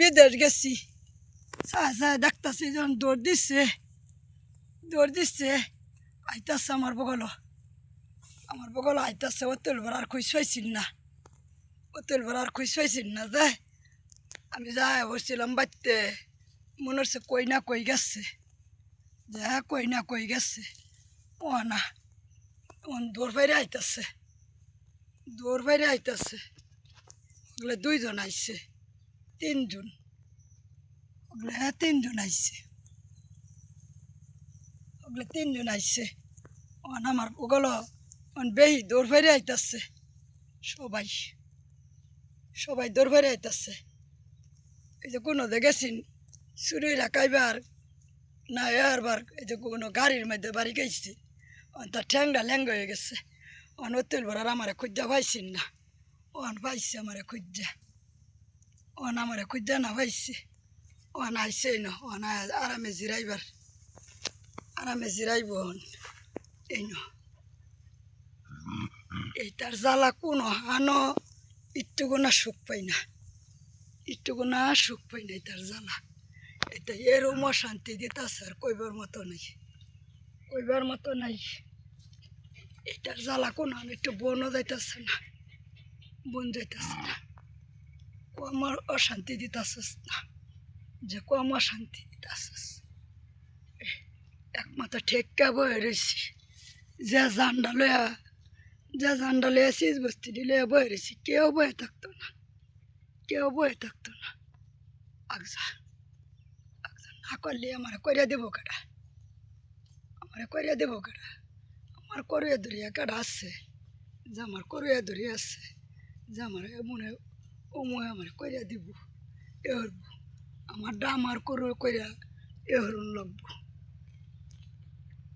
বিদেশ গেছি চাচা দেখতেছি যখন দৌড় দিচ্ছে আইতাছে আমার বগল আইতাছে ও তেলবার আর খুঁজ পাইছিল না যে আমি যাই বসছিলাম বাড়তে মনে হচ্ছে কই না কই গেছে ও না দৌড় বাইরে আইতাছে ওগুলো 2 জন আইছে 3 জন ওগুলো 3 জন আইছে আমার ওগুলো বেহি দৌড় বাইরে আইতাছে সবাই দৌড় বাইরে আইতাছে এই যে কোনো গেছিন চুরি রাখাইবার না এবার এই যে কোনো গাড়ির মধ্যে বাড়ি গেছি তার ঠ্যাংটা ল্যাঙ্গ হয়ে গেছে অনতিল ভরার আমারে খুঁজা পাইছেন না পাইছে আমারে খুঁজা না পাইছে আইছে না আরামে জিরাইব এই এইটার জ্বালা কোনো হানো ইট্টুকুনা সুখ পাই না এটার জ্বালা এটা এরম অশান্তি দিতেছে আর কইবার মতো নাই এটার জ্বালা কোনো একটু বনও যাইতেছে না আমার অশান্তি দিতেছিস না যে কম অশান্তি দিতেছিস একমাত্র ঠেক্কা বয়ে রয়েছি যে জান্ডা লইয়া চিজ বস্তি দিলে বয়ে রয়েছি কেউ বয়ে থাকতো না আগজা না করলে আমার করিয়া দেবো কেডা আমার করিয়া ধরিয়া কেডা আছে যে আমার করিয়া ধরি আছে যে আমার মনে আমার করিয়া দিব আমার ডামার করিয়া এহরুন লাগবো